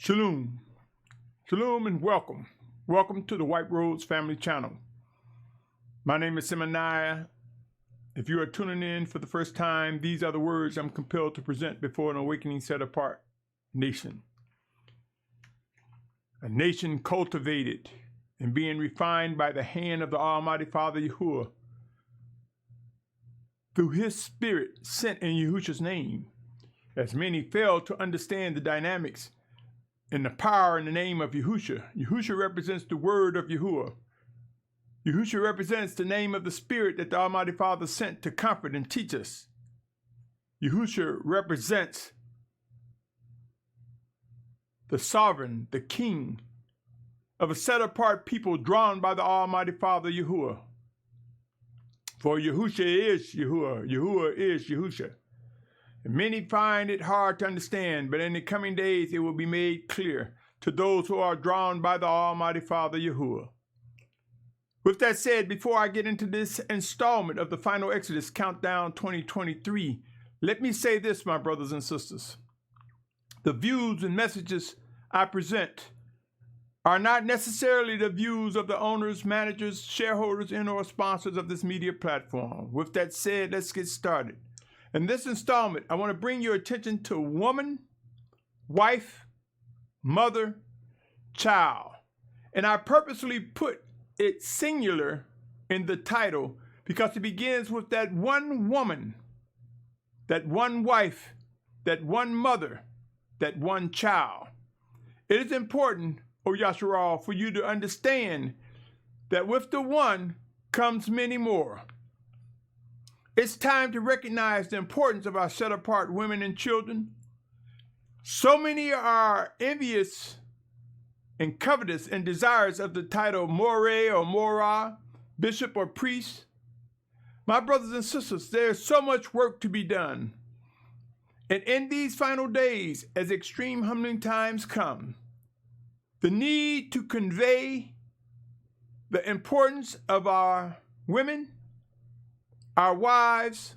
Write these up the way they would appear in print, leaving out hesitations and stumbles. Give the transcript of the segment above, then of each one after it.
Shalom. Shalom and welcome. Welcome to the White Rose Family Channel. My name is Symmanayah. If you are tuning in for the first time, these are the words I'm compelled to present before an awakening set apart nation. A nation cultivated and being refined by the hand of the Almighty Father Yahuah through his spirit sent in Yahusha's name, as many fail to understand the dynamics and the power in the name of Yahusha. Yahusha represents the word of Yahuah. Yahusha represents the name of the spirit that the Almighty Father sent to comfort and teach us. Yahusha represents the sovereign, the king of a set-apart people drawn by the Almighty Father Yahuah. For Yahusha is Yahuah. Yahuah is Yahusha. And many find it hard to understand, but in the coming days it will be made clear to those who are drawn by the Almighty Father Yahuah. With that said, before I get into this installment of the Final Exodus Countdown 2023, let me say this, my brothers and sisters. The views and messages I present are not necessarily the views of the owners, managers, shareholders, and/or sponsors of this media platform. With that said, let's get started. In this installment, I want to bring your attention to woman, wife, mother, child. And I purposely put it singular in the title because it begins with that one woman, that one wife, that one mother, that one child. It is important, O Yashar'al, for you to understand that with the one comes many more. It's time to recognize the importance of our set-apart women and children. So many are envious and covetous and desirous of the title Moreh or Morah, bishop or priest. My brothers and sisters, there's so much work to be done. And in these final days, as extreme humbling times come, the need to convey the importance of our women, our wives,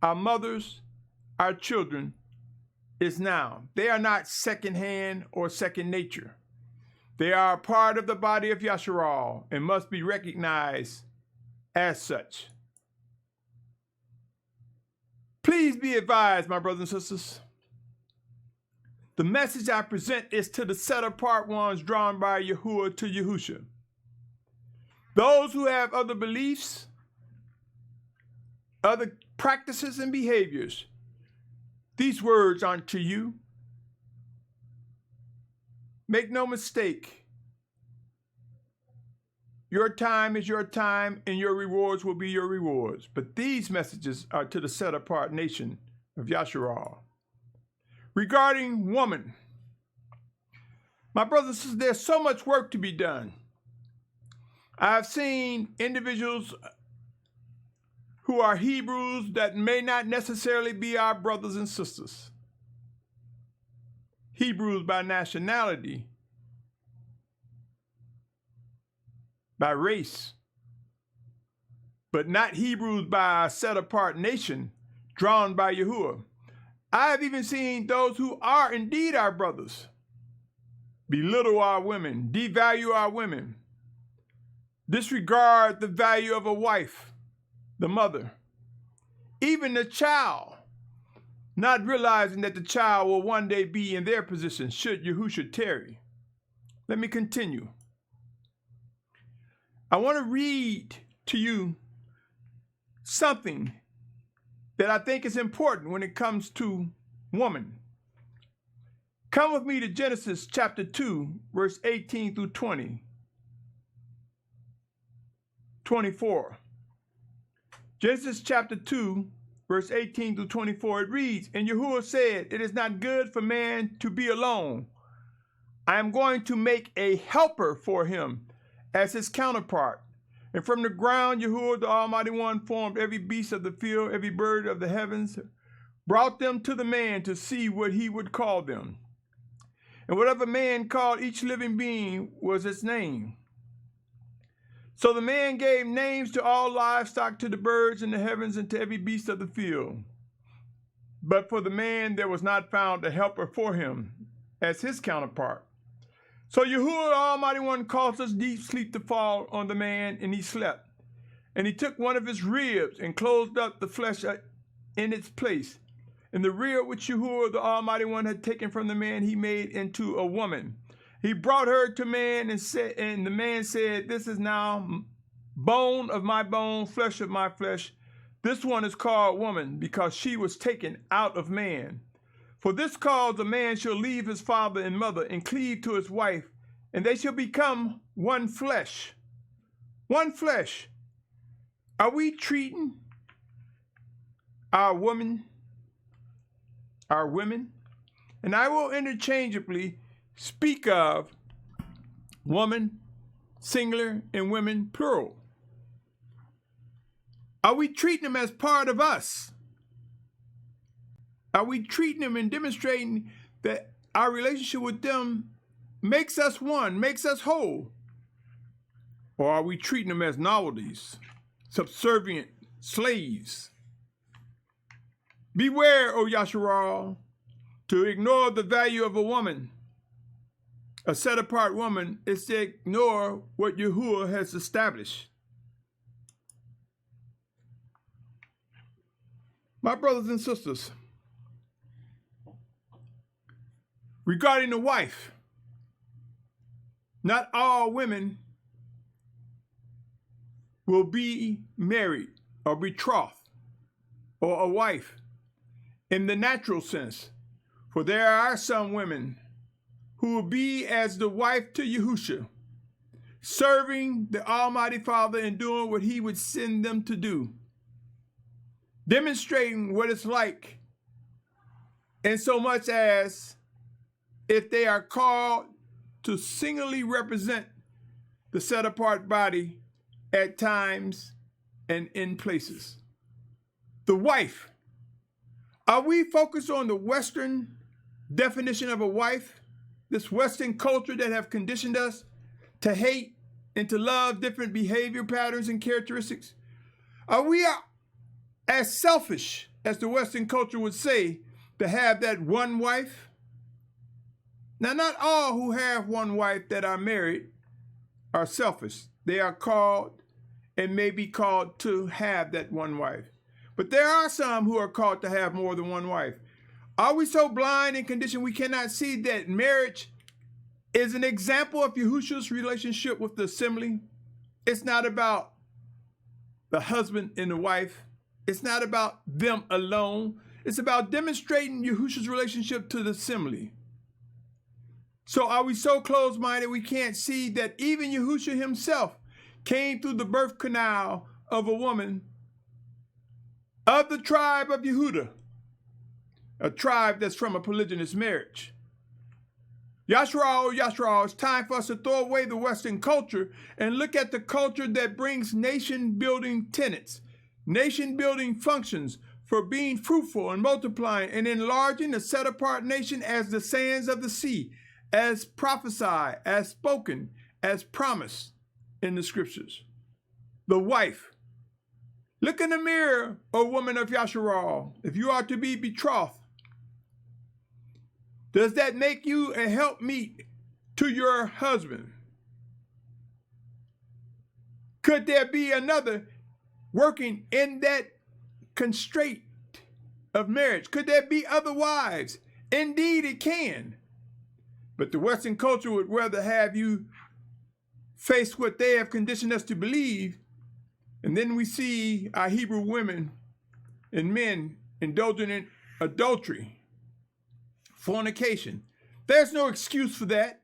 our mothers, our children is now. They are not secondhand or second nature. They are a part of the body of Yashar'al and must be recognized as such. Please be advised, my brothers and sisters. The message I present is to the set-apart ones drawn by Yahuah to Yahusha. Those who have other beliefs, other practices and behaviors, these words aren't to you. Make no mistake. Your time is your time and your rewards will be your rewards. But these messages are to the set-apart nation of Yashar'al. Regarding woman, my brothers and sisters, there's so much work to be done. I've seen individuals who are Hebrews that may not necessarily be our brothers and sisters. Hebrews by nationality, by race, but not Hebrews by a set-apart nation drawn by Yahuah. I have even seen those who are indeed our brothers belittle our women, devalue our women, disregard the value of a wife, the mother, even the child, not realizing that the child will one day be in their position should Yahusha tarry. Let me continue. I want to read to you something that I think is important when it comes to woman. Come with me to Genesis chapter 2, verse 18 through 24. Genesis chapter 2, verse 18 through 24, it reads, And Yahuah said, It is not good for man to be alone. I am going to make a helper for him as his counterpart. And from the ground, Yahuah, the Almighty One, formed every beast of the field, every bird of the heavens, brought them to the man to see what he would call them. And whatever man called each living being was its name. So the man gave names to all livestock, to the birds in the heavens, and to every beast of the field. But for the man there was not found a helper for him. as his counterpart. So Yahuah, the Almighty One, caused us deep sleep to fall on the man, and he slept. And he took one of his ribs and closed up the flesh in its place. And the rib which Yahuah, the Almighty One, had taken from the man, he made into a woman. He brought her to man, and the man said, "This is now bone of my bone, flesh of my flesh. This one is called woman, because she was taken out of man. For this cause a man shall leave his father and mother and cleave to his wife, and they shall become one flesh." One flesh. Are we treating our women, and I will interchangeably speak of woman, singular, and women, plural. Are we treating them as part of us? Are we treating them and demonstrating that our relationship with them makes us one, makes us whole? Or are we treating them as novelties, subservient slaves? Beware, O Yashar'al, to ignore the value of a woman. A set-apart woman is to ignore what Yahuah has established. My brothers and sisters, regarding the wife, not all women will be married or betrothed or a wife in the natural sense, for there are some women who will be as the wife to Yahusha, serving the Almighty Father and doing what he would send them to do, demonstrating what it's like, in so much as if they are called to singularly represent the set-apart body at times and in places. The wife. Are we focused on the Western definition of a wife? This Western culture that have conditioned us to hate and to love different behavior patterns and characteristics? Are we as selfish as the Western culture would say to have that one wife? Now, not all who have one wife that are married are selfish. They are called and may be called to have that one wife. But there are some who are called to have more than one wife. Are we so blind and conditioned we cannot see that marriage is an example of Yahusha's relationship with the assembly? It's not about the husband and the wife. It's not about them alone. It's about demonstrating Yahusha's relationship to the assembly. So are we so closed-minded we can't see that even Yahusha himself came through the birth canal of a woman of the tribe of Yehudah, a tribe that's from a polygynous marriage? Yashar'al, it's time for us to throw away the Western culture and look at the culture that brings nation-building tenets, nation-building functions for being fruitful and multiplying and enlarging a set-apart nation as the sands of the sea, as prophesied, as spoken, as promised in the scriptures. The wife. Look in the mirror, O woman of Yashar'al, if you are to be betrothed. Does that make you a helpmeet to your husband? Could there be another working in that constraint of marriage? Could there be other wives? Indeed, it can. But the Western culture would rather have you face what they have conditioned us to believe. And then we see our Hebrew women and men indulging in adultery, fornication. There's no excuse for that.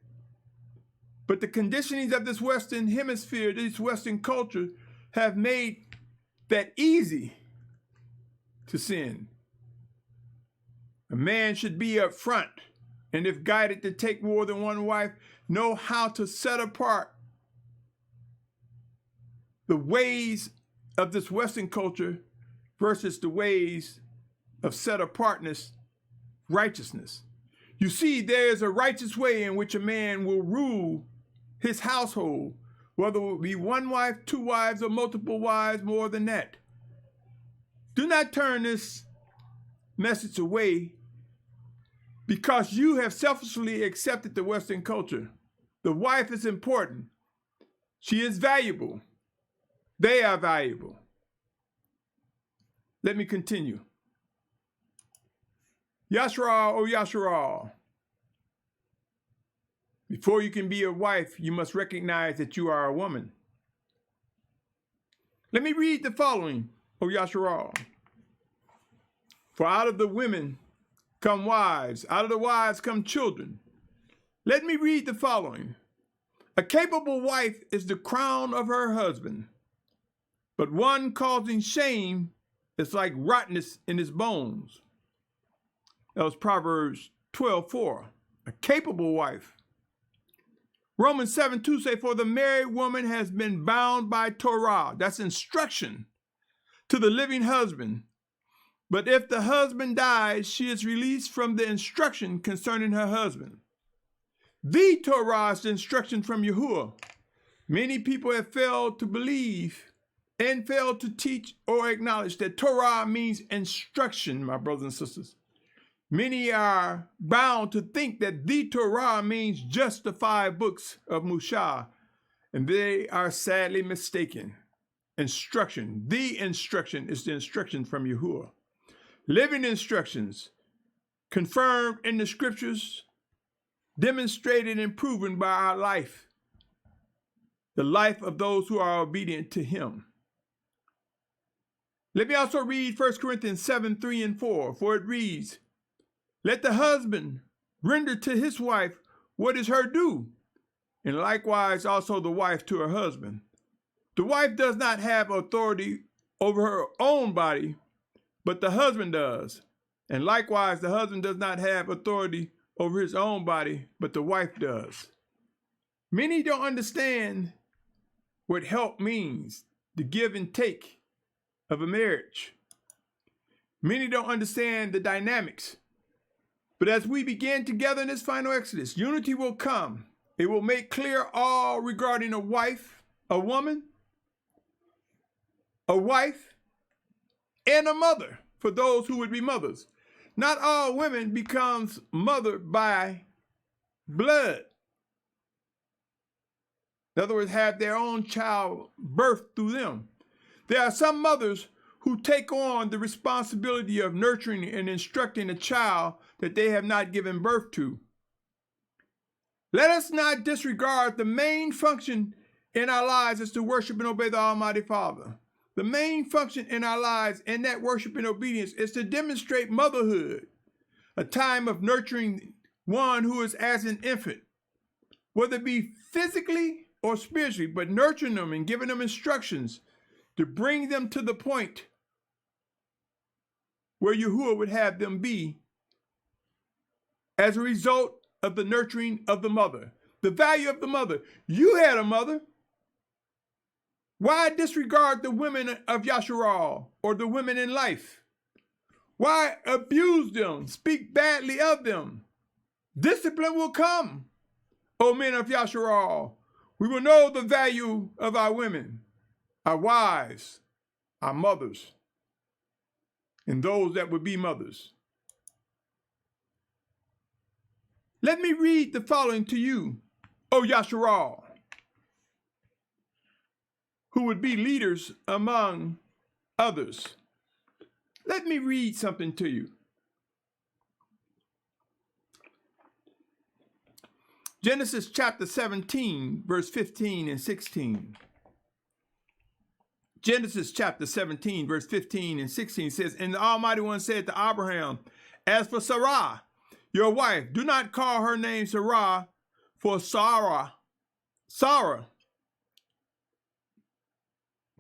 But the conditionings of this Western hemisphere, this Western culture, have made that easy to sin. A man should be up front, and if guided to take more than one wife, know how to set apart the ways of this Western culture versus the ways of set-apartness, righteousness. You see, there is a righteous way in which a man will rule his household, whether it be one wife, two wives, or multiple wives, more than that. Do not turn this message away because you have selfishly accepted the Western culture. The wife is important. She is valuable. They are valuable. Let me continue. Yashar'al, O Yashar'al. Before you can be a wife, you must recognize that you are a woman. Let me read the following, O Yashar'al. For out of the women come wives, out of the wives come children. Let me read the following. A capable wife is the crown of her husband, but one causing shame is like rottenness in his bones. That was Proverbs 12:4. A capable wife. Romans 7:2 say, for the married woman has been bound by Torah. That's instruction to the living husband. But if the husband dies, she is released from the instruction concerning her husband. The Torah is the instruction from Yahuah. Many people have failed to believe and failed to teach or acknowledge that Torah means instruction, my brothers and sisters. Many are bound to think that the Torah means just the 5 books of Mashyach, and they are sadly mistaken. Instruction, the instruction is the instruction from Yahuah. Living instructions, confirmed in the scriptures, demonstrated and proven by our life, the life of those who are obedient to him. Let me also read 1 Corinthians 7:3-4, for it reads, let the husband render to his wife what is her due, and likewise also the wife to her husband. The wife does not have authority over her own body, but the husband does. And likewise, the husband does not have authority over his own body, but the wife does. Many don't understand what help means, the give and take of a marriage. Many don't understand the dynamics. But as we begin together in this final Exodus, unity will come. It will make clear all regarding a wife, a woman, a wife, and a mother for those who would be mothers. Not all women becomes mother by blood. In other words, have their own child birthed through them. There are some mothers who take on the responsibility of nurturing and instructing a child that they have not given birth to. Let us not disregard the main function in our lives is to worship and obey the Almighty Father. The main function in our lives in that worship and obedience is to demonstrate motherhood, a time of nurturing one who is as an infant, whether it be physically or spiritually, but nurturing them and giving them instructions to bring them to the point where Yahuah would have them be as a result of the nurturing of the mother. The value of the mother. You had a mother. Why disregard the women of Yashar'al or the women in life? Why abuse them, speak badly of them? Discipline will come, O men of Yashar'al. We will know the value of our women, our wives, our mothers, and those that would be mothers. Let me read the following to you, O Yashar'al, who would be leaders among others. Let me read something to you. Genesis chapter 17, verse 15 and 16. Genesis chapter 17, verse 15 and 16 says, and the Almighty One said to Abraham, as for Sarah, your wife, do not call her name Sarah, for Sarah,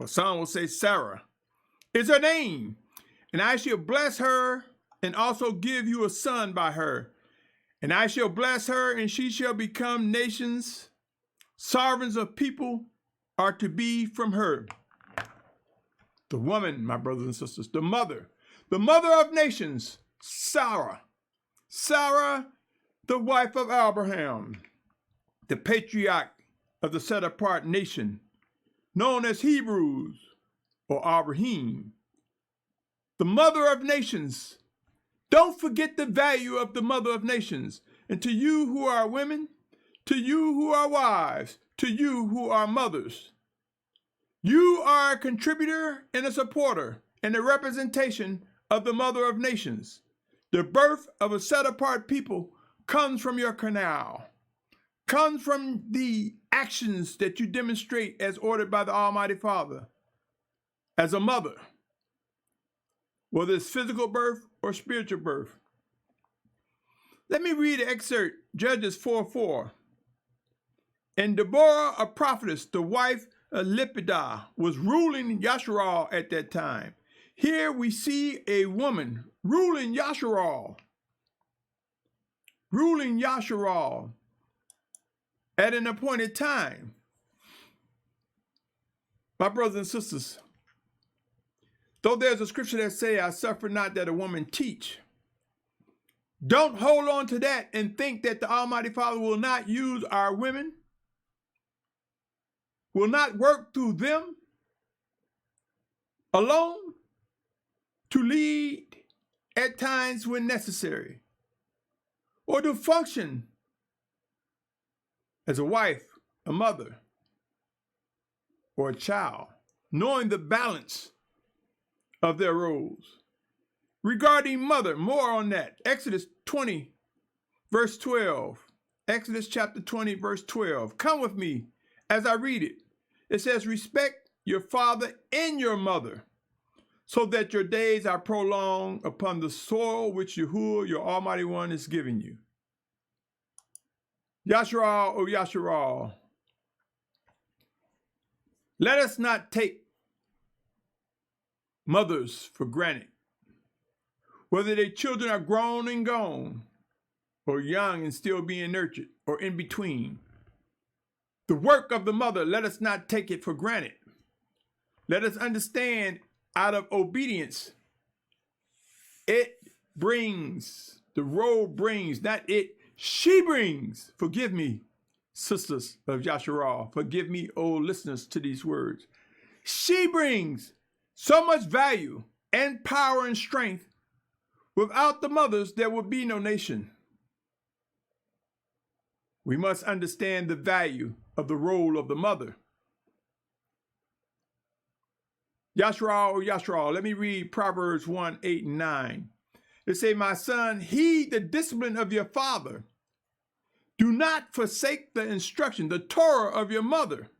or some will say Sarah, is her name. And I shall bless her and also give you a son by her. And I shall bless her, and she shall become nations. Sovereigns of people are to be from her. The woman, my brothers and sisters, the mother of nations, Sarah. Sarah, the wife of Abraham, the patriarch of the set-apart nation, known as Hebrews or Abraham. The mother of nations Don't forget the value of the mother of nations. And to you who are women, to you who are wives, to you who are mothers, you are a contributor and a supporter and a representation of the mother of nations. The birth of a set-apart people comes from your canal, comes from the actions that you demonstrate as ordered by the Almighty Father as a mother, whether it's physical birth or spiritual birth. Let me read an excerpt, Judges 4:4. And Deborah, a prophetess, the wife of Lepiddah, was ruling Yashar'al at that time. Here we see a woman ruling Yashar'al at an appointed time. My brothers and sisters, though there's a scripture that says, I suffer not that a woman teach, don't hold on to that and think that the Almighty Father will not use our women, will not work through them alone to lead at times when necessary, or to function as a wife, a mother, or a child, knowing the balance of their roles. Regarding mother, more on that. Exodus 20, verse 12. Exodus chapter 20, verse 12. Come with me as I read it. It says, respect your father and your mother, so that your days are prolonged upon the soil which Yahuah, your Almighty One, is giving you. Yashar'al, O Yashar'al, let us not take mothers for granted, whether their children are grown and gone, or young and still being nurtured, or in between. The work of the mother, let us not take it for granted. Let us understand, out of obedience, it brings, the road brings, not it, she brings. Forgive me, sisters of Yashar'al. Forgive me, old listeners to these words. She brings so much value and power and strength. Without the mothers, there would be no nation. We must understand the value of the role of the mother. Yashar'al, O Yashar'al, let me read Proverbs 1, 8, and 9. It says, my son, heed the discipline of your father. Do not forsake the instruction, the Torah of your mother.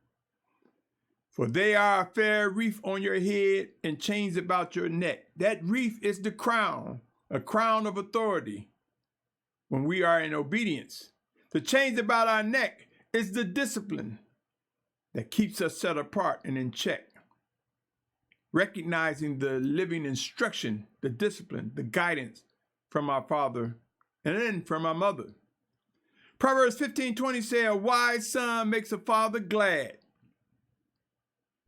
For they are a fair wreath on your head and chains about your neck. That wreath is the crown, a crown of authority when we are in obedience. The chains about our neck is the discipline that keeps us set apart and in check. Recognizing the living instruction, the discipline, the guidance from our father and then from our mother. Proverbs 15:20 says, a wise son makes a father glad,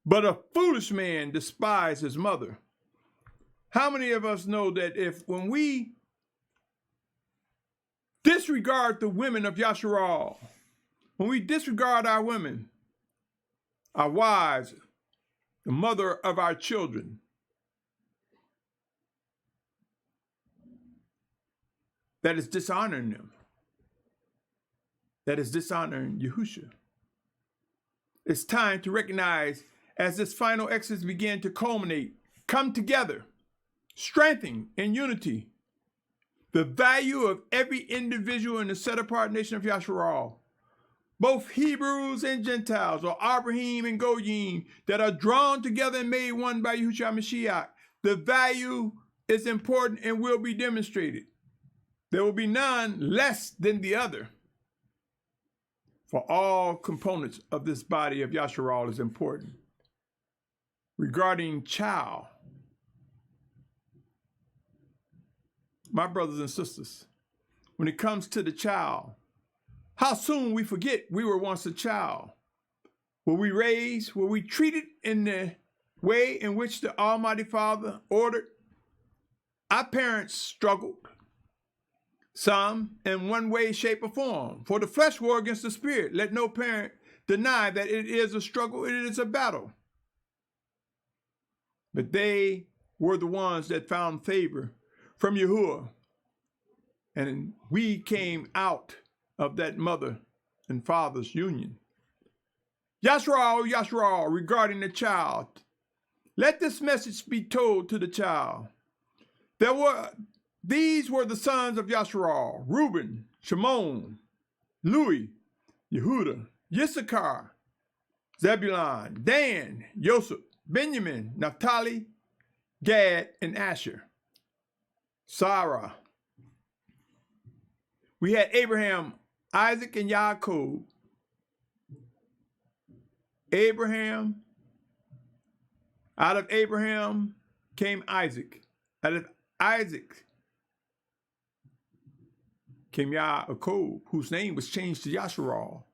but a foolish man despises his mother. How many of us know that when we disregard the women of Yashar'al, when we disregard our women, our wives, the mother of our children, that is dishonoring them. That is dishonoring Yahusha. It's time to recognize, as this final exodus began to culminate, come together, strengthening in unity, the value of every individual in the set-apart nation of Yashar'al, both Hebrews and Gentiles, or Abraham and Goyim, that are drawn together and made one by Yahusha Mashyach. The value is important and will be demonstrated. There will be none less than the other. For all components of this body of Yashar'al is important. Regarding child, my brothers and sisters, when it comes to the child, how soon we forget we were once a child. Were we raised, were we treated in the way in which the Almighty Father ordered? Our parents struggled, some in one way, shape, or form. For the flesh war against the spirit. Let no parent deny that it is a struggle, it is a battle. But they were the ones that found favor from Yahuah And we came out of that mother and father's union. Yashar'al, Yashar'al, regarding the child. Let this message be told to the child. These were the sons of Yashar'al: Reuben, Shimon, Louis, Yehuda, Issachar, Zebulun, Dan, Joseph, Benjamin, Naphtali, Gad, and Asher. Sarah. We had Abraham, Isaac, and Jacob. Abraham. Out of Abraham came Isaac. Out of Isaac came Jacob, whose name was changed to Yashar'al,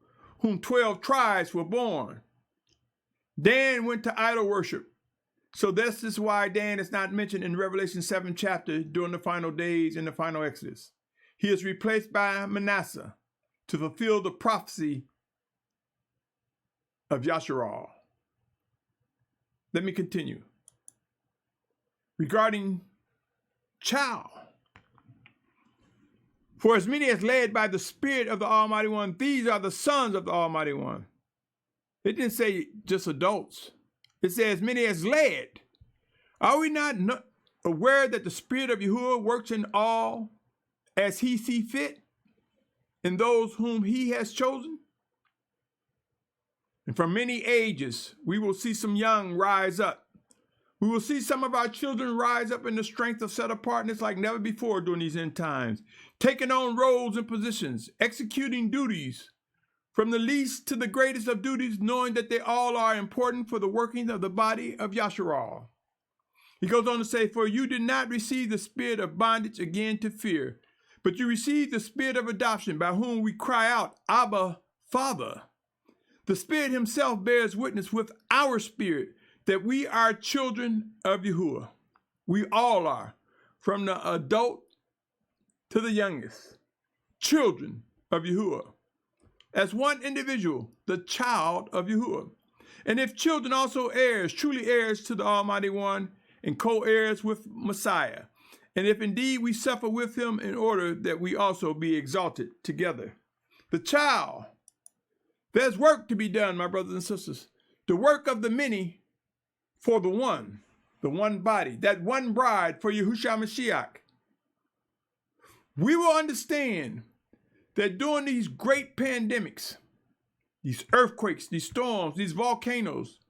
whom 12 tribes were born. Dan went to idol worship. So this is why Dan is not mentioned in Revelation 7 chapter during the final days in the final Exodus. He is replaced by Manasseh to fulfill the prophecy of Yashar'al. Let me continue. Regarding child. For as many as led by the Spirit of the Almighty One, these are the sons of the Almighty One. It didn't say just adults. It says as many as led. Are we not aware that the Spirit of Yahuah works in all as he see fit in those whom he has chosen? And from many ages, we will see some young rise up. We will see some of our children rise up in the strength of set apartness like never before during these end times, taking on roles and positions, executing duties, from the least to the greatest of duties, knowing that they all are important for the working of the body of Yashar'al. He goes on to say, for you did not receive the spirit of bondage again to fear, but you received the spirit of adoption, by whom we cry out, Abba, Father. The Spirit himself bears witness with our spirit that we are children of Yahuah. We all are, from the adult to the youngest, children of Yahuah. As one individual, the child of Yahuah. And if children, also heirs, truly heirs to the Almighty One, and co-heirs with Messiah. And if indeed we suffer with him, in order that we also be exalted together. The child. There's work to be done, my brothers and sisters. The work of the many for the one body, that one bride for Yahusha Mashyach. We will understand that during these great pandemics, these earthquakes, these storms, these volcanoes,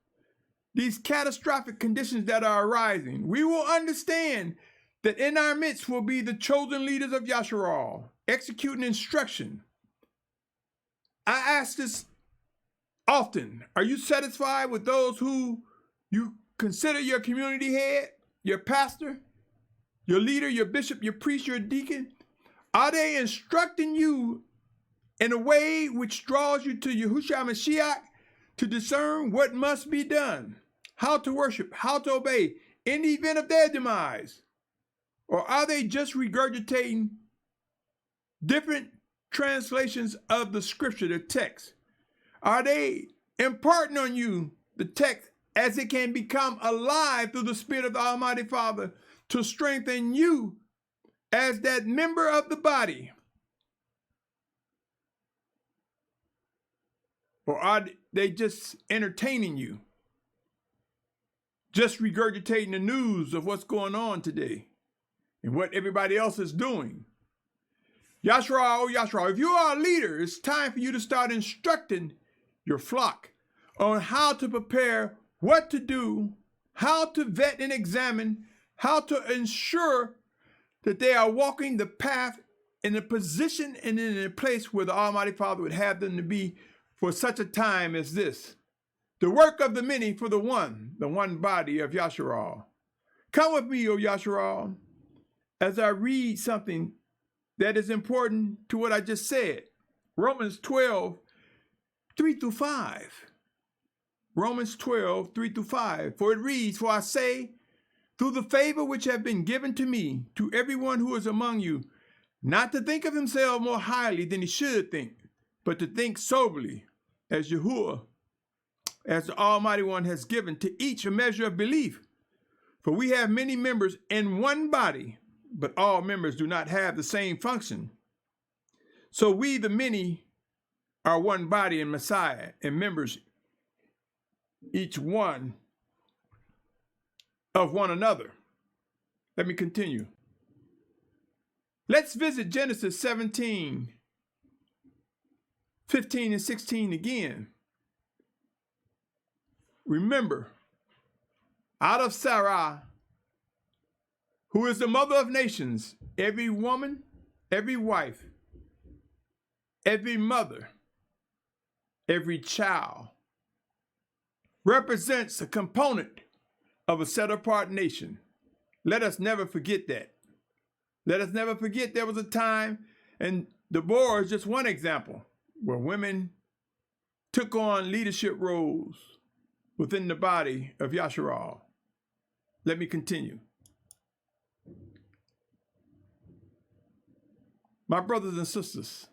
these catastrophic conditions that are arising, we will understand that in our midst will be the chosen leaders of Yashar'al, executing instruction. I ask this often. Are you satisfied with those who you consider your community head, your pastor, your leader, your bishop, your priest, your deacon? Are they instructing you in a way which draws you to Yahusha Mashyach to discern what must be done, how to worship, how to obey in the event of their demise? Or are they just regurgitating different translations of the scripture, the text? Are they imparting on you the text as it can become alive through the Spirit of the Almighty Father to strengthen you as that member of the body? Or are they just entertaining you? Just regurgitating the news of what's going on today and what everybody else is doing? Yashar'al, Yashar'al, if you are a leader, it's time for you to start instructing your flock on how to prepare, what to do, how to vet and examine, how to ensure that they are walking the path in a position and in a place where the Almighty Father would have them to be for such a time as this. The work of the many for the one body of Yashar'al. Come with me, O Yashar'al, as I read something that is important to what I just said. Romans 12, 3-5. Romans 12, 3-5. For it reads, for I say, through the favor which have been given to me, to everyone who is among you, not to think of himself more highly than he should think, but to think soberly, as Yahuah, as the Almighty One has given to each a measure of belief. For we have many members in one body, but all members do not have the same function. So we, the many, are one body in Messiah, and members, each one of one another. Let me continue. Let's visit Genesis 17, 15 and 16 again. Remember, out of Sarah, who is the mother of nations, every woman, every wife, every mother, every child represents a component of a set-apart nation. Let us never forget that. Let us never forget there was a time, and Deborah is just one example, where women took on leadership roles within the body of Yashar'al. Let me continue. My brothers and sisters,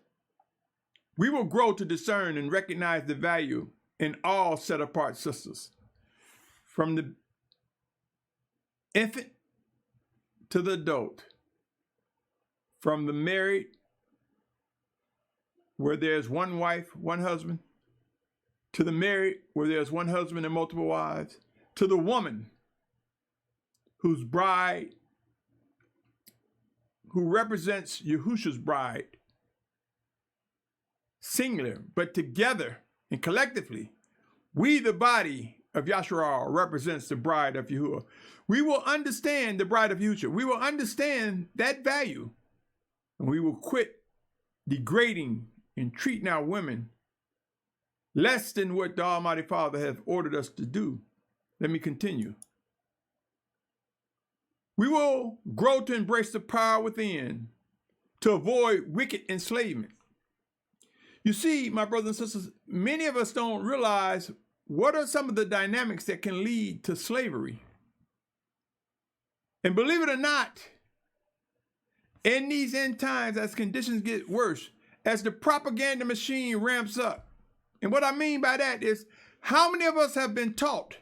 we will grow to discern and recognize the value in all set-apart sisters, from the infant to the adult, from the married, where there's one wife, one husband, to the married, where there's one husband and multiple wives, to the woman whose bride, who represents Yahusha's bride, singular, but together and collectively, we, the body of Yashar'al, represents the bride of Yahuah. We will understand the bride of Yahusha. We will understand that value, and we will quit degrading and treating our women less than what the Almighty Father has ordered us to do. Let me continue. We will grow to embrace the power within to avoid wicked enslavement. You see, my brothers and sisters, many of us don't realize what are some of the dynamics that can lead to slavery. And believe it or not, in these end times, as conditions get worse, as the propaganda machine ramps up, and what I mean by that is, how many of us have been taught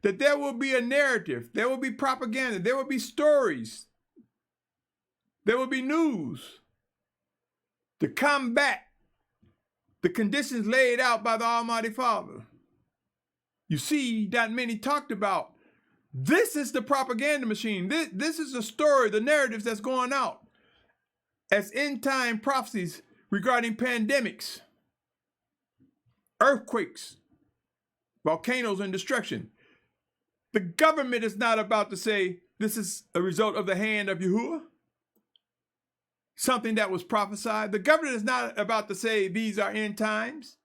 that there will be a narrative, there will be propaganda, there will be stories, there will be news to combat the conditions laid out by the Almighty Father? You see, not many talked about, this is the propaganda machine. This is the story, the narratives that's going out as end time prophecies regarding pandemics, earthquakes, volcanoes, and destruction. The government is not about to say this is a result of the hand of Yahuah, something that was prophesied. The government is not about to say these are end times.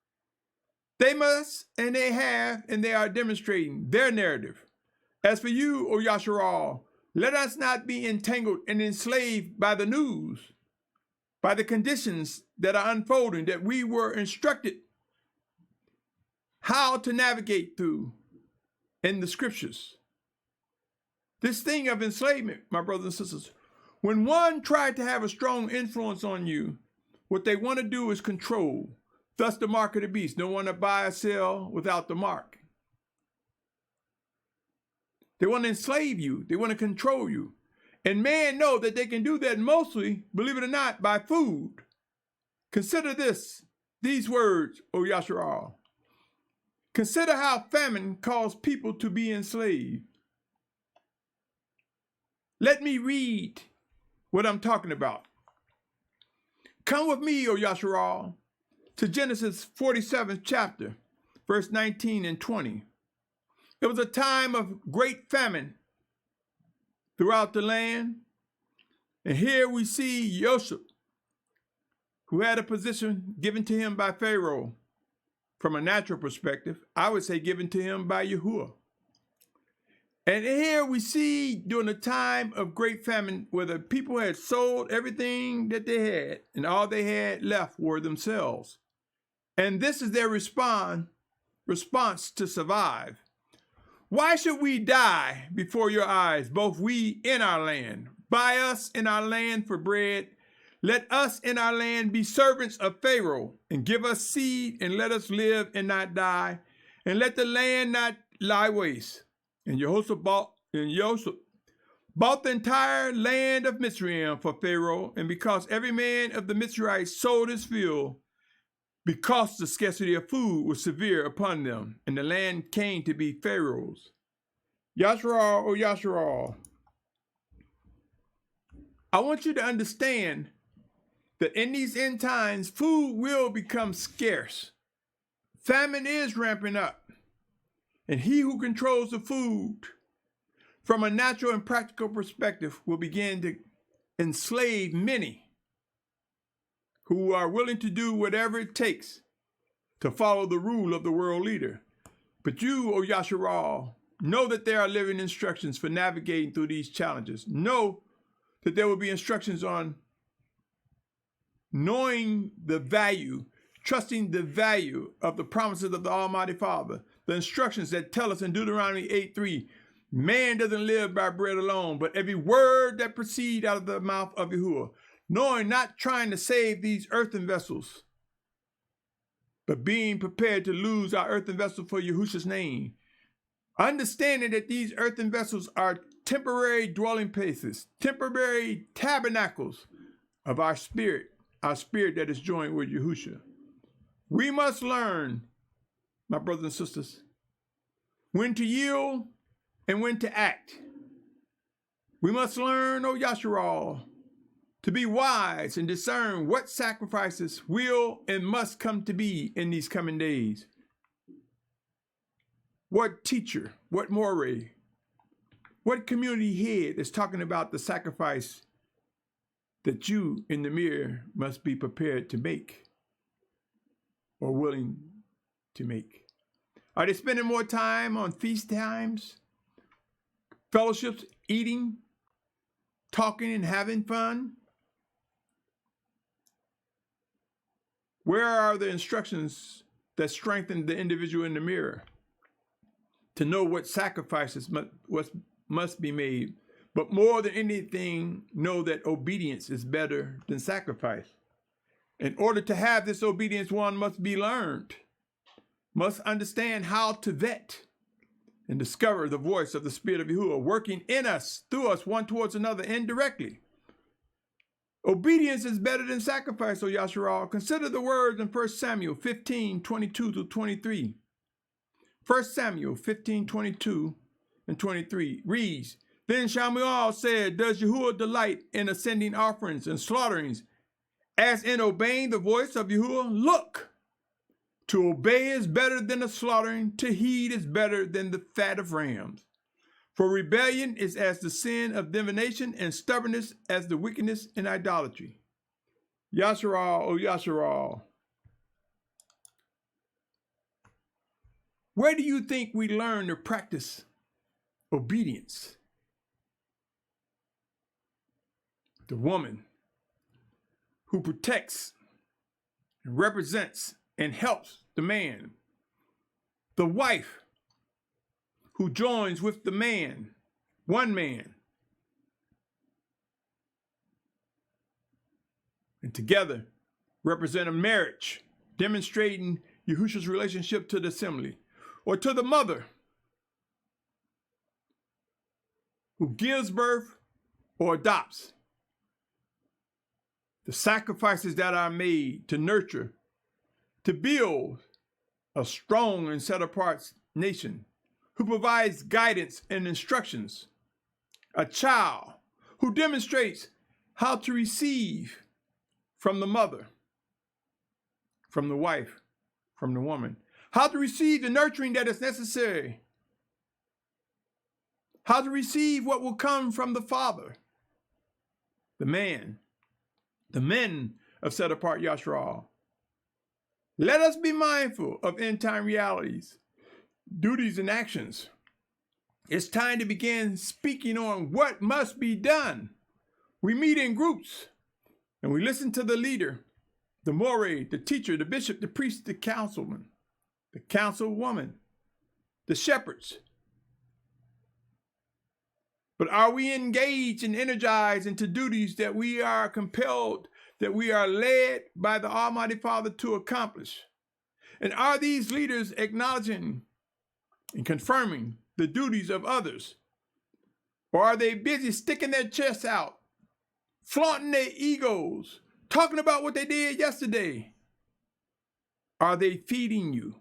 They must, and they have, and they are demonstrating their narrative. As for you, O Yashar'al, let us not be entangled and enslaved by the news, by the conditions that are unfolding, that we were instructed how to navigate through in the scriptures. This thing of enslavement, my brothers and sisters, when one tried to have a strong influence on you, what they want to do is control. Thus the mark of the beast. No one to buy or sell without the mark. They want to enslave you. They want to control you. And man know that they can do that mostly, believe it or not, by food. Consider these words, O Yashar'al. Consider how famine caused people to be enslaved. Let me read what I'm talking about. Come with me, O Yashar'al, to Genesis 47th chapter, verse 19 and 20. It was a time of great famine throughout the land. And here we see Joseph, who had a position given to him by Pharaoh. From a natural perspective, I would say given to him by Yahuah. And here we see during a time of great famine where the people had sold everything that they had, and all they had left were themselves. And this is their response to survive. Why should we die before your eyes, both we in our land? Buy us in our land for bread. Let us in our land be servants of Pharaoh, and give us seed, and let us live and not die, and let the land not lie waste. And Joseph bought the entire land of Mitzrayim for Pharaoh, and because every man of the Mitzrayites sold his field, because the scarcity of food was severe upon them, and the land came to be Pharaoh's. Yashar'al, O Yashar'al, I want you to understand that in these end times, food will become scarce. Famine is ramping up, and he who controls the food from a natural and practical perspective will begin to enslave many who are willing to do whatever it takes to follow the rule of the world leader. But you, O Yashar'al, know that there are living instructions for navigating through these challenges. Know that there will be instructions on knowing the value, trusting the value of the promises of the Almighty Father. The instructions that tell us in Deuteronomy 8:3, man doesn't live by bread alone, but every word that proceeds out of the mouth of Yahuah. Knowing, not trying to save these earthen vessels, but being prepared to lose our earthen vessel for Yahusha's name. Understanding that these earthen vessels are temporary dwelling places, temporary tabernacles of our spirit that is joined with Yahusha. We must learn, my brothers and sisters, when to yield and when to act. We must learn, O Yashar'al, to be wise and discern what sacrifices will and must come to be in these coming days. What teacher, what moray, what community head is talking about the sacrifice that you in the mirror must be prepared to make or willing to make? Are they spending more time on feast times, fellowships, eating, talking, and having fun? Where are the instructions that strengthen the individual in the mirror to know what sacrifices must be made? But more than anything, know that obedience is better than sacrifice. In order to have this obedience, one must be learned, must understand how to vet and discover the voice of the Spirit of Yahuah working in us, through us, one towards another indirectly. Obedience is better than sacrifice, O Yashar'al. Consider the words in 1 Samuel 15:22-23. 1 Samuel 15:22 and 23 reads, Then Shamuel said, Does Yahuah delight in ascending offerings and slaughterings, as in obeying the voice of Yahuah? Look, to obey is better than the slaughtering, to heed is better than the fat of rams. For rebellion is as the sin of divination, and stubbornness as the wickedness in idolatry. Yashar'al, O Yashar'al, where do you think we learn to practice obedience? The woman who protects and represents and helps the man. The wife who joins with the man, one man, and together represent a marriage, demonstrating Yahusha's relationship to the assembly, or to the mother who gives birth or adopts. The sacrifices that are made to nurture, to build a strong and set apart nation, who provides guidance and instructions. A child who demonstrates how to receive from the mother, from the wife, from the woman, how to receive the nurturing that is necessary, how to receive what will come from the father, the man, the men of set apart Yashar'al. Let us be mindful of end time realities, duties, and actions. It's time to begin speaking on what must be done. We meet in groups and we listen to the leader, the moray, the teacher, the bishop, the priest, the councilman, the councilwoman, the shepherds. But are we engaged and energized into duties that we are compelled, that we are led by the Almighty Father to accomplish? And are these leaders acknowledging and confirming the duties of others? Or are they busy sticking their chests out, flaunting their egos, talking about what they did yesterday? Are they feeding you?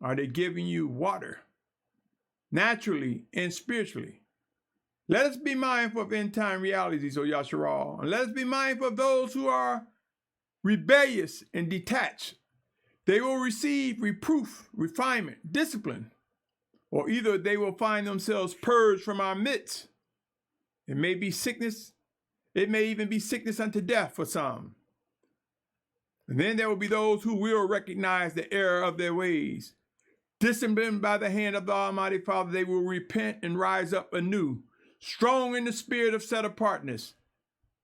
Are they giving you water, naturally and spiritually? Let us be mindful of end-time realities, O Yashar'al, and let us be mindful of those who are rebellious and detached. They will receive reproof, refinement, discipline, or either they will find themselves purged from our midst. It may be sickness. It may even be sickness unto death for some. And then there will be those who will recognize the error of their ways. Disciplined by the hand of the Almighty Father, they will repent and rise up anew, strong in the spirit of set-apartness,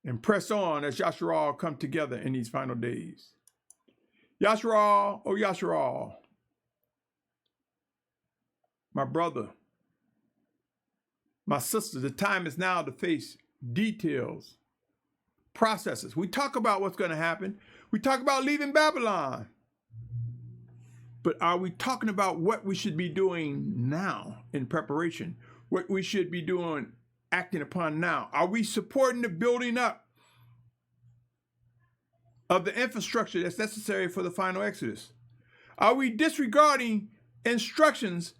and press on as Yashar'al come together in these final days. Yashar'al, O Yashar'al, my brother, my sister, the time is now to face details, processes. We talk about what's going to happen. We talk about leaving Babylon. But are we talking about what we should be doing now in preparation? What we should be doing, acting upon now? Are we supporting the building up of the infrastructure that's necessary for the final Exodus? Are we disregarding instructions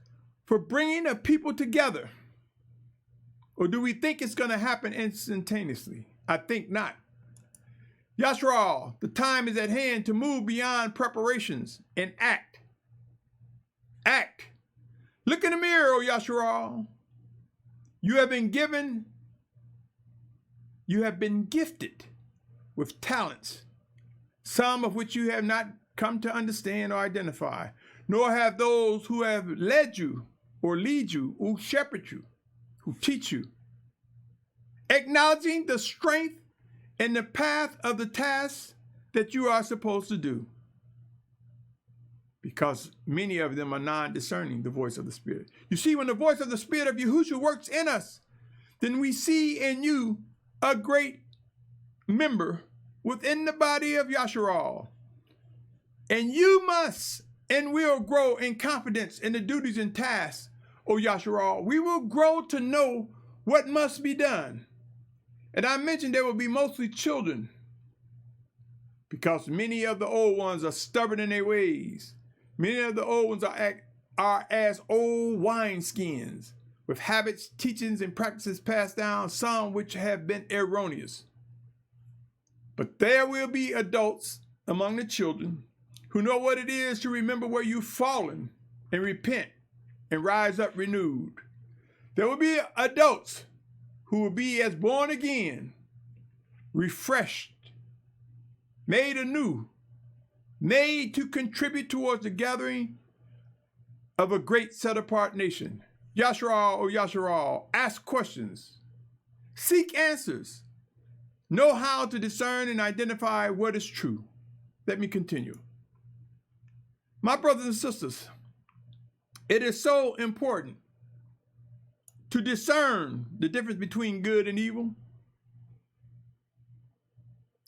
for bringing a people together? Or do we think it's going to happen instantaneously? I think not. Yashar'al, the time is at hand to move beyond preparations and act. Act. Look in the mirror, O Yashar'al. You have been gifted with talents, some of which you have not come to understand or identify, nor have those who have led you or lead you, who shepherd you, who teach you. Acknowledging the strength and the path of the tasks that you are supposed to do. Because many of them are non-discerning the voice of the Spirit. You see, when the voice of the Spirit of Yahusha works in us, then we see in you a great member within the body of Yashar'al. And you must and will grow in confidence in the duties and tasks, O Yashar'al. We will grow to know what must be done. And I mentioned there will be mostly children, because many of the old ones are stubborn in their ways. Many of the old ones are as old wineskins, with habits, teachings, and practices passed down, some which have been erroneous. But there will be adults among the children who know what it is to remember where you've fallen and repent and rise up renewed. There will be adults who will be as born again, refreshed, made anew, made to contribute towards the gathering of a great set-apart nation. Yashar'al, O Yashar'al, ask questions, seek answers, know how to discern and identify what is true. Let me continue. My brothers and sisters, it is so important to discern the difference between good and evil.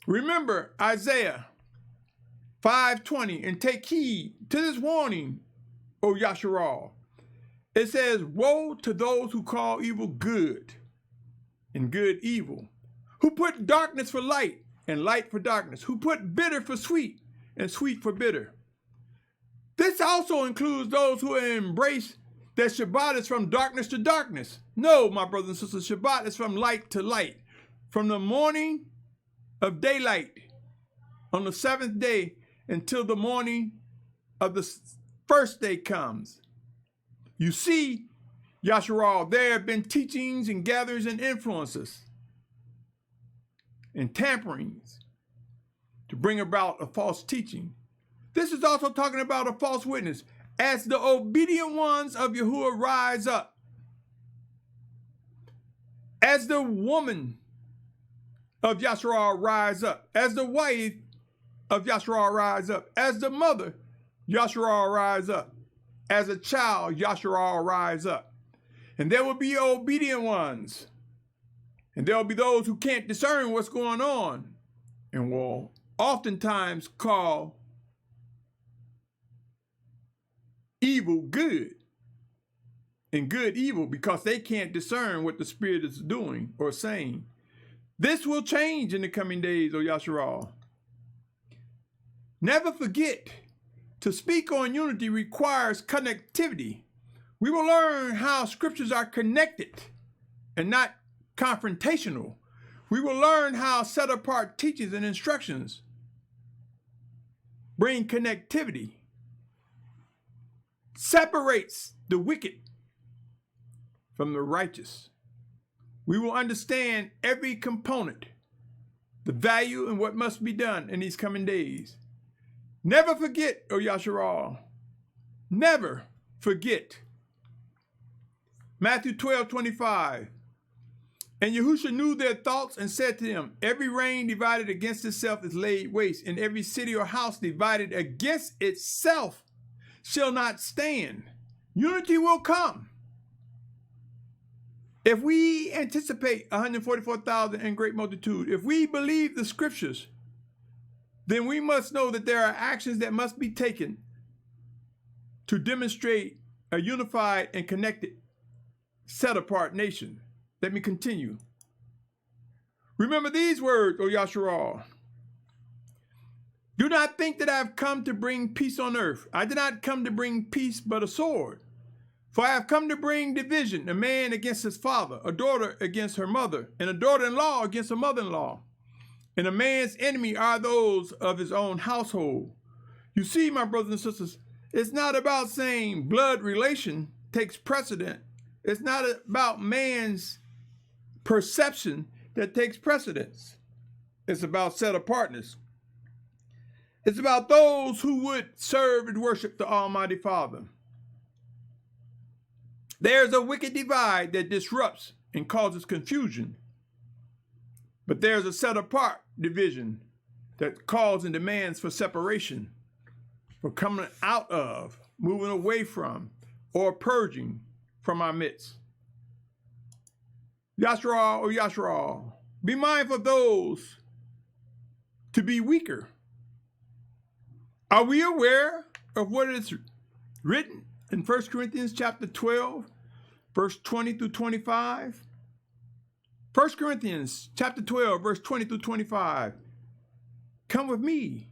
Remember Isaiah 5:20 and take heed to this warning, O Yashar'al. It says, woe to those who call evil good and good evil, who put darkness for light and light for darkness, who put bitter for sweet and sweet for bitter. This also includes those who embrace that Shabbat is from darkness to darkness. No, my brothers and sisters, Shabbat is from light to light. From the morning of daylight on the seventh day until the morning of the first day comes. You see, Yashar'al, there have been teachings and gatherings and influences and tamperings to bring about a false teaching. This is also talking about a false witness. As the obedient ones of Yahuah rise up, as the woman of Yashar'al rise up, as the wife of Yashar'al rise up, as the mother, Yashar'al rise up, as a child, Yashar'al rise up. And there will be obedient ones, and there will be those who can't discern what's going on and will oftentimes call evil good and good evil because they can't discern what the Spirit is doing or saying. This will change in the coming days, O Yashar'al. Never forget, to speak on unity requires connectivity. We will learn how scriptures are connected and not confrontational. We will learn how set-apart teachings and instructions bring connectivity, separates the wicked from the righteous. We will understand every component, the value and what must be done in these coming days. Never forget, O Yashar'al, never forget. Matthew 12:25. And Yahusha knew their thoughts and said to them, every reign divided against itself is laid waste, and every city or house divided against itself shall not stand. Unity will come. If we anticipate 144,000 and great multitude, if we believe the scriptures, then we must know that there are actions that must be taken to demonstrate a unified and connected, set-apart nation. Let me continue. Remember these words, O Yashar'al. Do not think that I have come to bring peace on earth. I did not come to bring peace, but a sword. For I have come to bring division, a man against his father, a daughter against her mother, and a daughter-in-law against her mother-in-law. And a man's enemy are those of his own household. You see, my brothers and sisters, it's not about saying blood relation takes precedent. It's not about man's perception that takes precedence. It's about set-apartness. It's about those who would serve and worship the Almighty Father. There's a wicked divide that disrupts and causes confusion. But there's a set-apart division that calls and demands for separation, for coming out of, moving away from, or purging from our midst. Yashar'al, O Yashar'al, be mindful of those to be weaker. Are we aware of what is written in 1 Corinthians chapter 12, verse 20 through 25? 1 Corinthians chapter 12, verse 20 through 25. Come with me,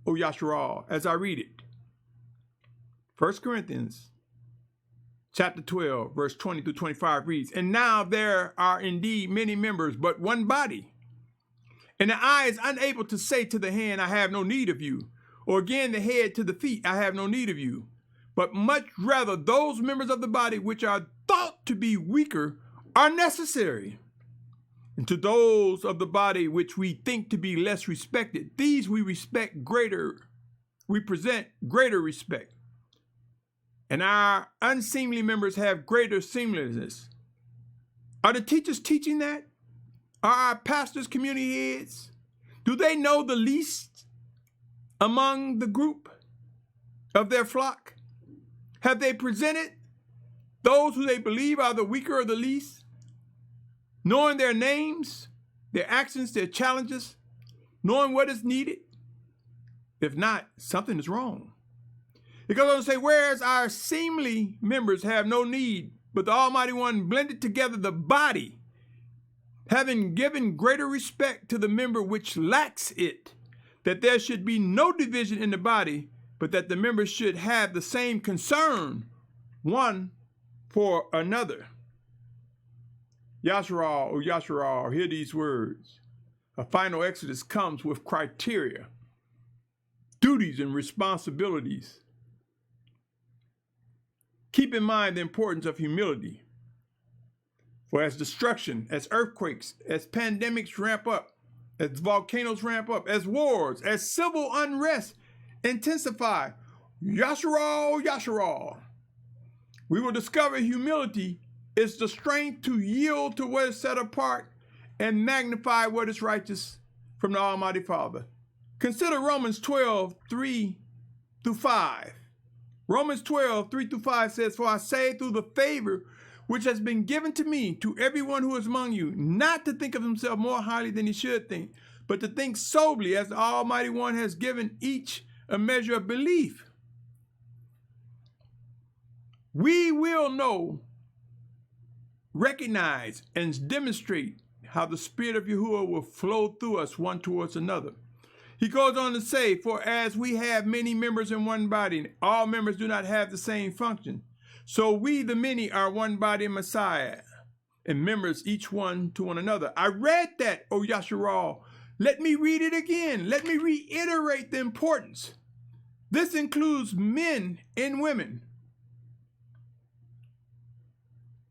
O Yashar'al, as I read it. 1 Corinthians chapter 12, verse 20 through 25 reads, and now there are indeed many members, but one body. And the eye is unable to say to the hand, I have no need of you. Or again, the head to the feet, I have no need of you. But much rather, those members of the body which are thought to be weaker are necessary. And to those of the body which we think to be less respected, these we present greater respect. And our unseemly members have greater seemliness. Are the teachers teaching that? Are our pastors community heads? Do they know the least among the group of their flock? Have they presented those who they believe are the weaker or the least, knowing their names, their actions, their challenges, knowing what is needed? If not, something is wrong. It goes on to say, whereas our seemly members have no need, but the Almighty One blended together the body, having given greater respect to the member which lacks it, that there should be no division in the body, but that the members should have the same concern one for another. Yashar'al, O Yashar'al, hear these words. A final exodus comes with criteria, duties, and responsibilities. Keep in mind the importance of humility. For as destruction, as earthquakes, as pandemics ramp up, as volcanoes ramp up, as wars, as civil unrest intensify, Yashar'al, Yashar'al, we will discover humility is the strength to yield to what is set apart and magnify what is righteous from the Almighty Father. Consider Romans 12, 3 through 5. Romans 12, 3 through 5 says, for I say through the favor which has been given to me, to everyone who is among you, not to think of himself more highly than he should think, but to think soberly as the Almighty One has given each a measure of belief. We will know recognize and demonstrate how the Spirit of Yahuah will flow through us one towards another. He goes on to say, for as we have many members in one body, all members do not have the same function. So we, the many, are one body in Messiah, and members each one to one another. I read that, O Yashar'al. Let me read it again. Let me reiterate the importance. This includes men and women,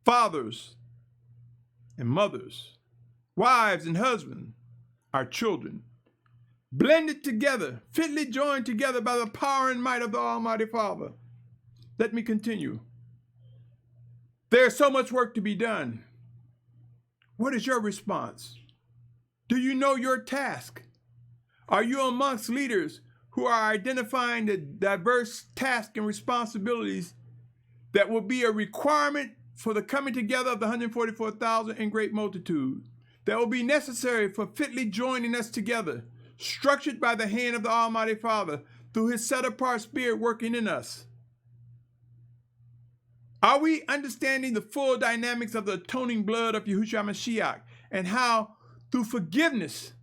fathers and mothers, wives and husbands, our children, blended together, fitly joined together by the power and might of the Almighty Father. Let me continue. There's so much work to be done. What is your response? Do you know your task? Are you amongst leaders who are identifying the diverse tasks and responsibilities that will be a requirement for the coming together of the 144,000 in great multitude, that will be necessary for fitly joining us together, structured by the hand of the Almighty Father through his set-apart Spirit working in us? Are we understanding the full dynamics of the atoning blood of Yahusha Mashyach, and how through forgiveness,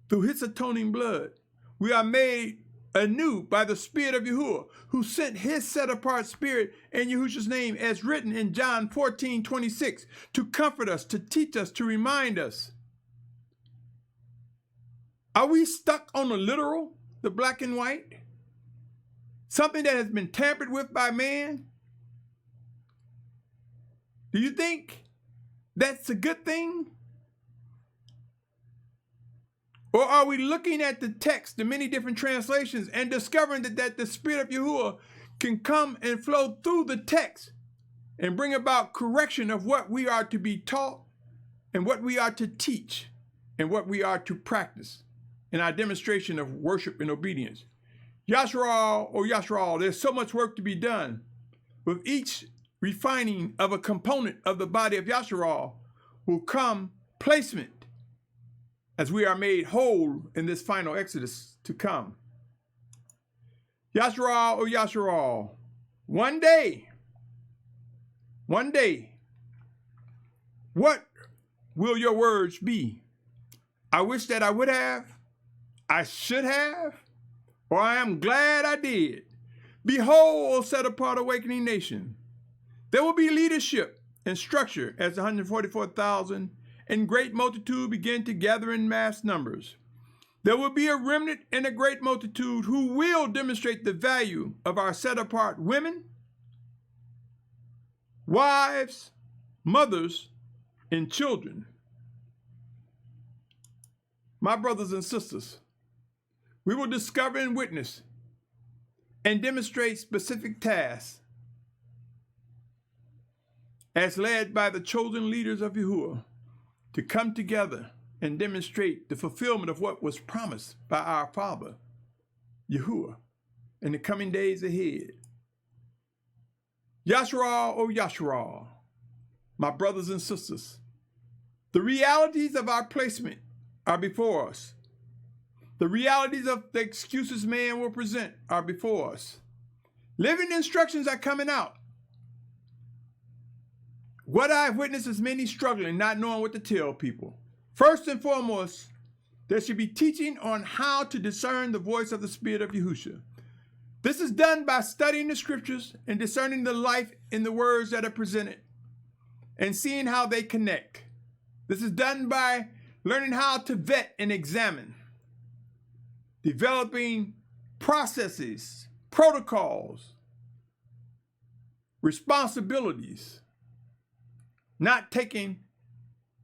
through his atoning blood, we are made anew by the Spirit of Yahuah, who sent his set-apart Spirit in Yahusha's name, as written in John 14:26, to comfort us, to teach us, to remind us? Are we stuck on the literal, the black and white? Something that has been tampered with by man? Do you think that's a good thing? Or are we looking at the text, the many different translations, and discovering that the Spirit of Yahuah can come and flow through the text and bring about correction of what we are to be taught and what we are to teach and what we are to practice in our demonstration of worship and obedience? Yashar'al, or Yashar'al, there's so much work to be done. With each refining of a component of the body of Yashar'al will come placement, as we are made whole in this final exodus to come. Yashar'al, or Yashar'al, one day, what will your words be? I wish that I would have, I should have, or I am glad I did. Behold, O set-apart awakening nation, there will be leadership and structure as the 144,000 and great multitude begin to gather in mass numbers. There will be a remnant and a great multitude who will demonstrate the value of our set-apart women, wives, mothers, and children. My brothers and sisters, we will discover and witness and demonstrate specific tasks as led by the chosen leaders of Yahuah to come together and demonstrate the fulfillment of what was promised by our Father, Yahuah, in the coming days ahead. Yashar'al, O Yashar'al, my brothers and sisters, the realities of our placement are before us. The realities of the excuses man will present are before us. Living instructions are coming out. What I've witnessed is many struggling, not knowing what to tell people. First and foremost, there should be teaching on how to discern the voice of the Spirit of Yahusha. This is done by studying the scriptures and discerning the life in the words that are presented and seeing how they connect. This is done by learning how to vet and examine, developing processes, protocols, responsibilities, not taking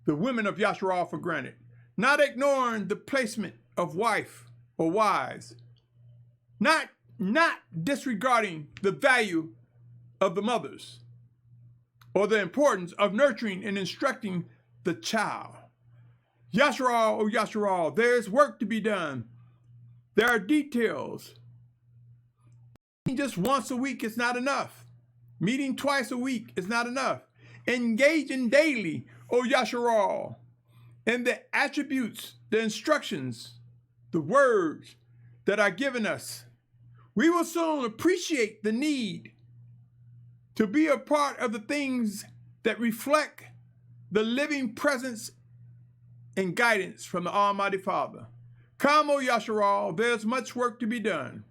the women of Yashar'al for granted, not ignoring the placement of wife or wives, not disregarding the value of the mothers or the importance of nurturing and instructing the child. Yashar'al, O Yashar'al, there is work to be done. There are details. Meeting just once a week is not enough. Meeting twice a week is not enough. Engaging daily, O Yashar'al, in the attributes, the instructions, the words that are given us. We will soon appreciate the need to be a part of the things that reflect the living presence and guidance from the Almighty Father. Come, O Yashar'al, there's much work to be done.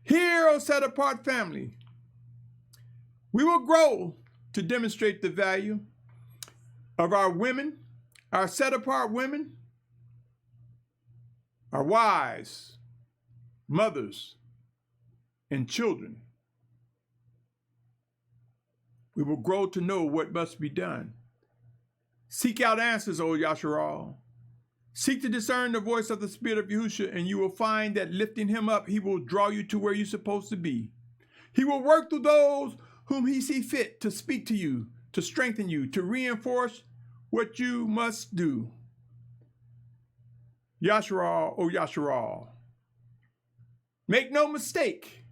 Here, O set-apart family, we will grow to demonstrate the value of our women, our set-apart women, our wives, mothers, and children. We will grow to know what must be done. Seek out answers, O Yashar'al. Seek to discern the voice of the Spirit of Yahusha, and you will find that lifting him up, he will draw you to where you're supposed to be. He will work through those whom he sees fit to speak to you, to strengthen you, to reinforce what you must do. Yashar'al, O Yashar'al. Make no mistake,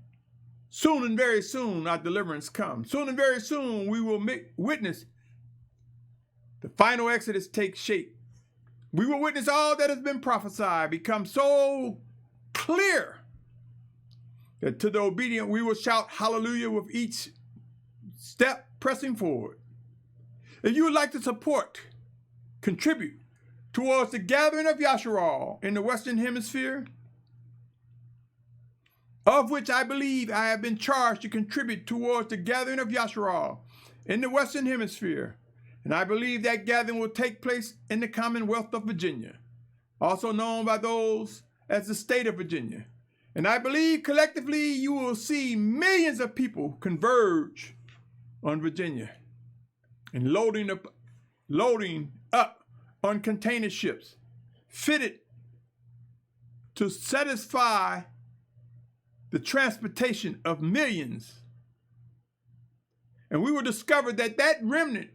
soon and very soon our deliverance comes. Soon and very soon we will witness the final exodus take shape. We will witness all that has been prophesied become so clear that to the obedient we will shout hallelujah with each step pressing forward. If you would like to support, contribute towards the gathering of Yashar'al in the Western Hemisphere, of which I believe I have been charged to contribute towards the gathering of Yashar'al in the Western Hemisphere, and I believe that gathering will take place in the Commonwealth of Virginia, also known by those as the state of Virginia. And I believe collectively you will see millions of people converge on Virginia and loading up on container ships fitted to satisfy the transportation of millions. And we will discover that that remnant,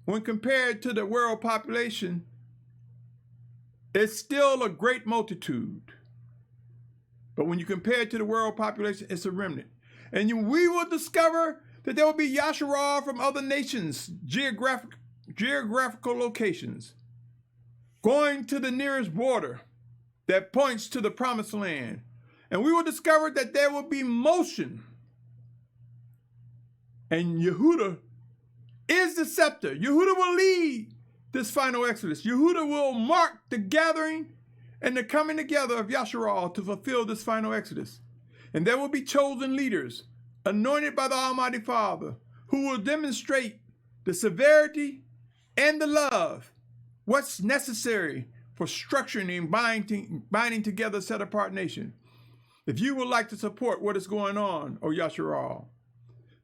when compared to the world population, is still a great multitude. But when you compare it to the world population, it's a remnant. And we will discover that there will be Yashar'al from other nations, geographical locations, going to the nearest border that points to the promised land. And we will discover that there will be motion. And Yahudah is the scepter. Yahudah will lead this final exodus. Yahudah will mark the gathering and the coming together of Yashar'al to fulfill this final exodus. And there will be chosen leaders, anointed by the Almighty Father, who will demonstrate the severity and the love, what's necessary for structuring and binding together a set-apart nation. If you would like to support what is going on, O Yashar'al,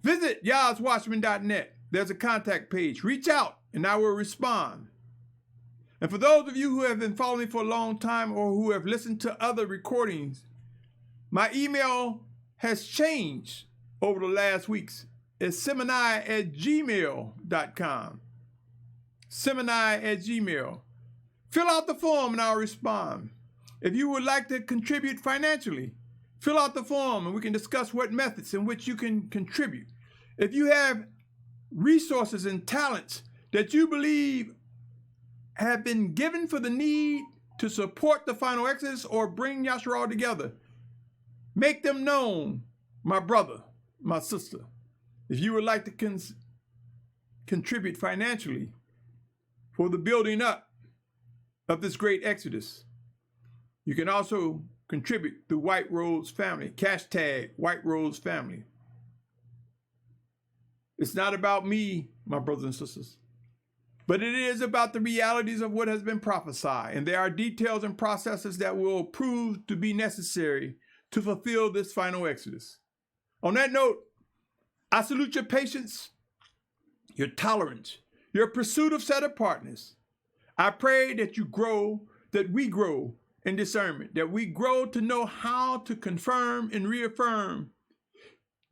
visit Watchman.net. There's a contact page. Reach out and I will respond. And for those of you who have been following me for a long time or who have listened to other recordings, my email has changed over the last weeks. It's Symmanayah@gmail.com. Symmanayah@gmail. Fill out the form and I'll respond. If you would like to contribute financially, fill out the form and we can discuss what methods in which you can contribute. If you have resources and talents that you believe have been given for the need to support the final exodus or bring Yashar'al together, make them known, my brother, my sister. If you would like to contribute financially for the building up of this great exodus, you can also contribute through White Rose Family, hashtag White Rose Family. It's not about me, my brothers and sisters, but it is about the realities of what has been prophesied. And there are details and processes that will prove to be necessary to fulfill this final exodus. On that note, I salute your patience, your tolerance, your pursuit of set-apartness. I pray that you grow, that we grow in discernment, that we grow to know how to confirm and reaffirm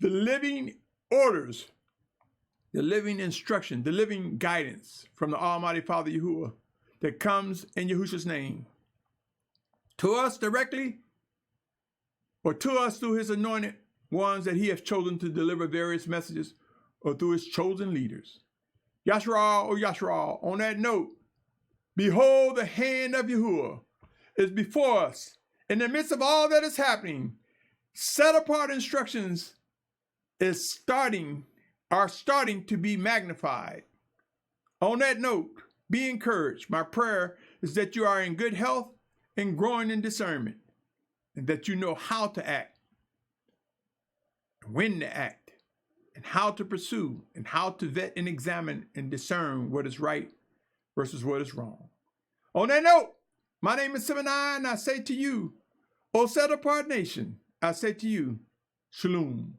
the living orders, the living instruction, the living guidance from the Almighty Father Yahuah that comes in Yahusha's name. To us directly, or to us through his anointed ones that he has chosen to deliver various messages, or through his chosen leaders. Yashar'al, O Yashar'al. On that note, behold, the hand of Yahuah is before us. In the midst of all that is happening, set apart instructions is starting are starting to be magnified. On that note, be encouraged. My prayer is that you are in good health and growing in discernment, and that you know how to act, when to act, and how to pursue, and how to vet and examine and discern what is right versus what is wrong. On that note, my name is Symmanayah, and I say to you, O set apart nation, I say to you, Shalum.